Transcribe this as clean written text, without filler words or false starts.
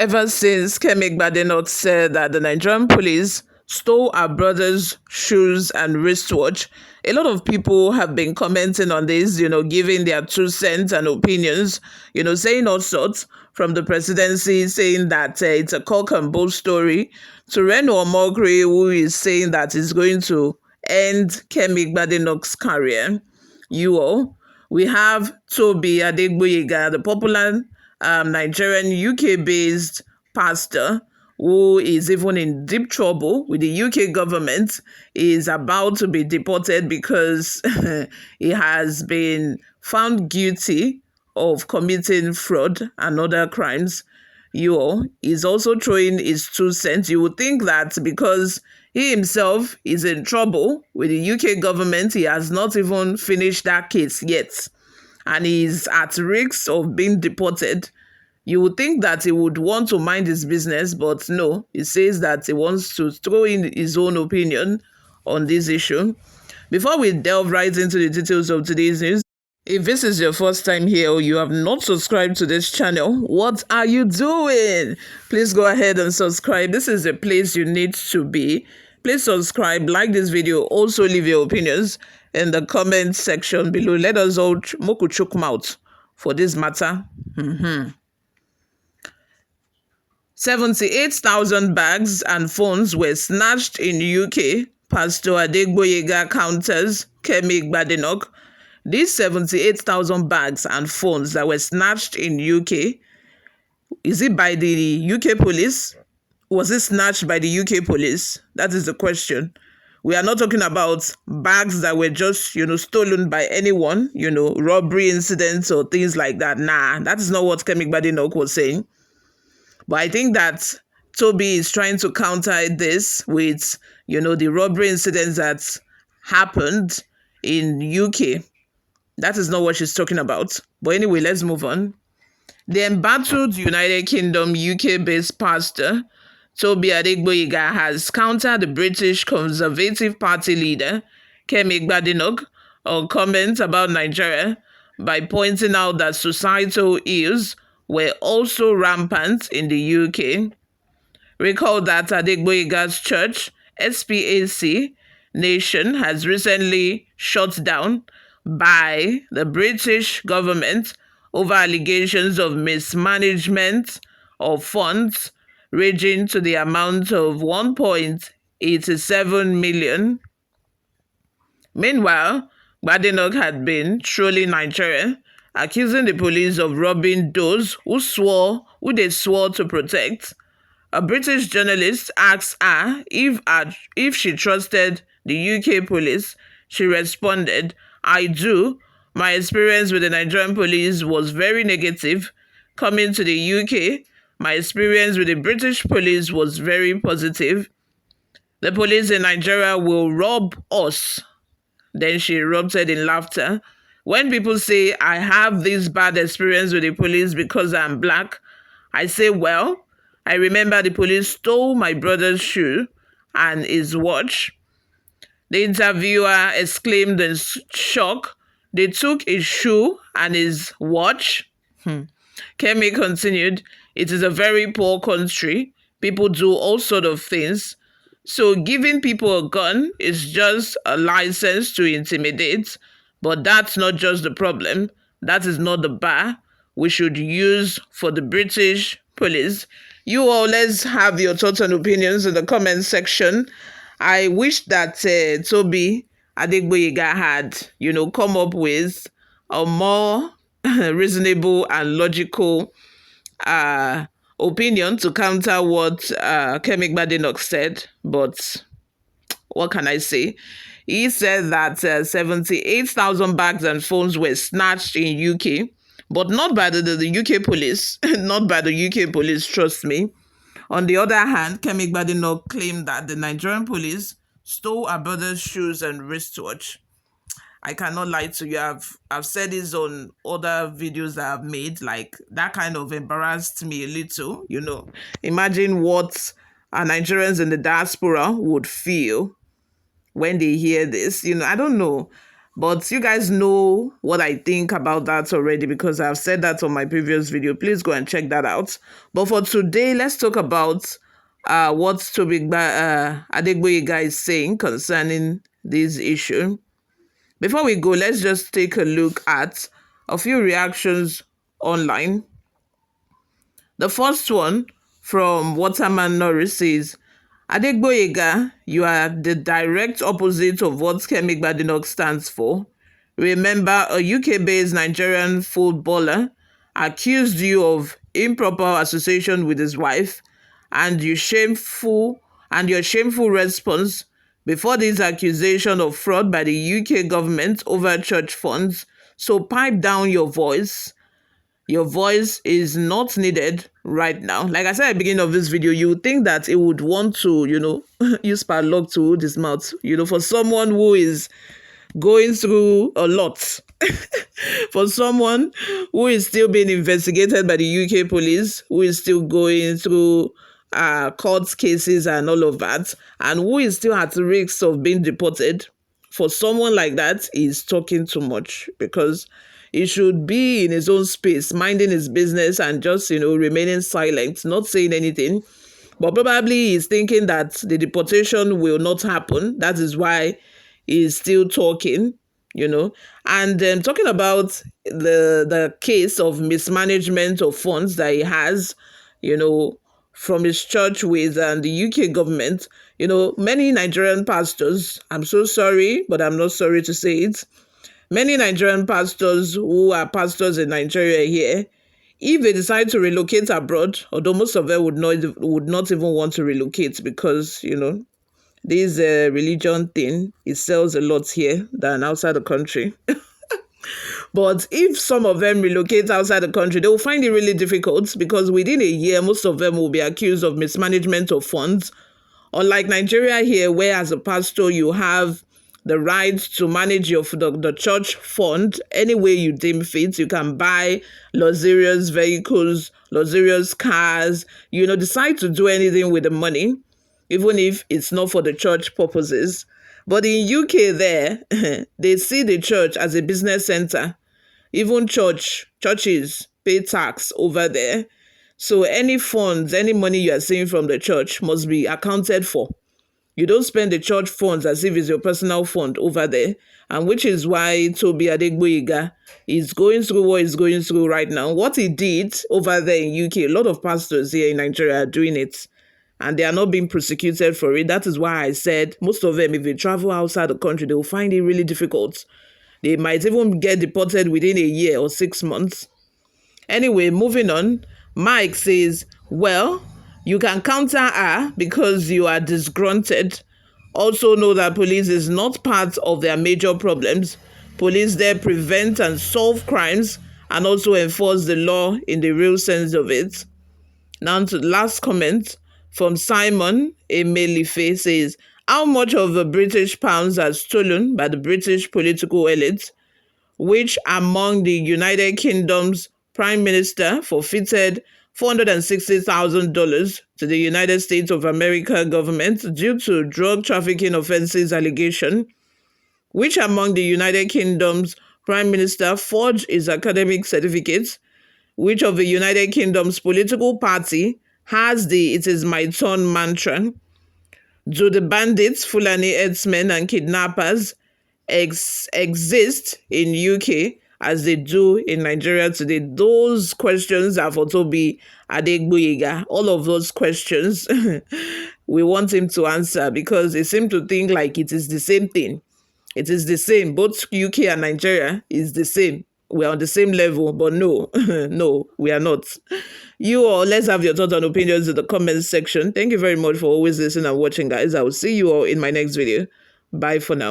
Ever since Kemi Badenoch said that the Nigerian police stole our brother's shoes and wristwatch, a lot of people have been commenting on this, giving their 2 cents and opinions, saying all sorts, from the presidency saying that it's a cock and bull story, to Reno Omokri, who is saying that it's going to end Kemi Badenoch's career. We have Toby Adegboyega, the popular Nigerian UK-based pastor who is even in deep trouble with the UK government, is about to be deported because he has been found guilty of committing fraud and other crimes. Is also throwing his 2 cents. You would think that because he himself is in trouble with the UK government, he has not even finished that case yet, and he's at risk of being deported. You would think that he would want to mind his business, but no, he says that he wants to throw in his own opinion on this issue. Before we delve right into the details of today's news, if this is your first time here or you have not subscribed to this channel, what are you doing? Please go ahead and subscribe. This is the place you need to be. Please subscribe, like this video, also leave your opinions in the comment section below. Let us all moku chook mouth for this matter. 78,000 bags and phones were snatched in UK. Pastor Adegboyega counters Kemi Badenoch. These 78,000 bags and phones that were snatched in UK, is it by the UK police? Was it snatched by the UK police? That is the question. We are not talking about bags that were just, stolen by anyone, robbery incidents or things like that. Nah, that is not what Kemi Badenoch was saying. But I think that Toby is trying to counter this with, the robbery incidents that happened in UK. That is not what she's talking about. But anyway, let's move on. The embattled United Kingdom UK-based pastor Toby Adegboyega has countered the British Conservative Party leader Kemi Badenoch on comments about Nigeria by pointing out that societal ills were also rampant in the UK. Recall that Adegboyega's church, SPAC Nation, has recently shut down by the British government over allegations of mismanagement of funds ranging to the amount of 1.87 million. Meanwhile, Badenoch had been trolling Nigeria, accusing the police of robbing those who they swore to protect. A British journalist asked her if she trusted the UK police. She responded, "I do. My experience with the Nigerian police was very negative. Coming to the UK, my experience with the British police was very positive. The police in Nigeria will rob us." Then she erupted in laughter. When people say I have this bad experience with the police because I'm black, I say, well, I remember the police stole my brother's shoe and his watch. The interviewer exclaimed in shock, "They took his shoe and his watch?" Kemi continued, "It is a very poor country. People do all sorts of things. So giving people a gun is just a license to intimidate. But that's not just the problem. That is not the bar we should use for the British police." You all, let's have your thoughts and opinions in the comment section. I wish that Toby Adegboyega had, come up with a more reasonable and logical opinion to counter what Kemi Badenoch said. But what can I say? He said that 78,000 bags and phones were snatched in UK, but not by the UK police. Not by the UK police, trust me. On the other hand, Kemi Badenoch claimed that the Nigerian police stole her brother's shoes and wristwatch. I cannot lie to you. I've said this on other videos that I've made. Like, that kind of embarrassed me a little, Imagine what our Nigerians in the diaspora would feel when they hear this. I don't know. But you guys know what I think about that already because I've said that on my previous video. Please go and check that out. But for today, let's talk about what Adegboyega is saying concerning this issue. Before we go, let's just take a look at a few reactions online. The first one from Waterman Norris says, Adegboyega, you are the direct opposite of what Kemi Badenoch stands for. Remember, a UK-based Nigerian footballer accused you of improper association with his wife, and your shameful response before this accusation of fraud by the UK government over church funds. So pipe down your voice. Your voice is not needed right now. Like I said at the beginning of this video, you would think that it would want to, use padlock to hold his mouth. For someone who is going through a lot, for someone who is still being investigated by the UK police, who is still going through court cases and all of that, and who is still at risk of being deported, for someone like that, he's talking too much because he should be in his own space, minding his business and just, remaining silent, not saying anything. But probably he's thinking that the deportation will not happen. That is why he's still talking, And talking about the case of mismanagement of funds that he has, from his church with the UK government, many Nigerian pastors, I'm so sorry, but I'm not sorry to say it, many Nigerian pastors who are pastors in Nigeria here, if they decide to relocate abroad, although most of them would not even want to relocate because, this religion thing, it sells a lot here than outside the country. But if some of them relocate outside the country, they will find it really difficult because within a year, most of them will be accused of mismanagement of funds. Unlike Nigeria here, where as a pastor, you have the right to manage the church fund any way you deem fit. You can buy luxurious vehicles, luxurious cars, decide to do anything with the money, even if it's not for the church purposes. But in UK there, they see the church as a business center. Even churches pay tax over there. So any funds, any money you are seeing from the church must be accounted for. You don't spend the church funds as if it's your personal fund over there. And which is why Toby Adegboyega is going through what he's going through right now. What he did over there in UK, a lot of pastors here in Nigeria are doing it. And they are not being prosecuted for it. That is why I said most of them, if they travel outside the country, they will find it really difficult. They might even get deported within a year or 6 months. Anyway, moving on, Mike says, well, you can counter her because you are disgruntled. Also know that police is not part of their major problems. Police there prevent and solve crimes and also enforce the law in the real sense of it. Now to the last comment from Simon Emelife says, how much of the British pounds are stolen by the British political elite, which among the United Kingdom's Prime Minister forfeited $460,000 to the United States of America government due to drug trafficking offenses allegation, which among the United Kingdom's Prime Minister forged his academic certificates, which of the United Kingdom's political party has the "it is my turn" mantra. Do the bandits, Fulani herdsmen and kidnappers exist in UK as they do in Nigeria today? Those questions are for Toby Adegboyega. All of those questions we want him to answer because they seem to think like it is the same thing. It is the same. Both UK and Nigeria is the same. We're on the same level, but no, no, we are not. You all, let's have your thoughts and opinions in the comments section. Thank you very much for always listening and watching, guys. I will see you all in my next video. Bye for now.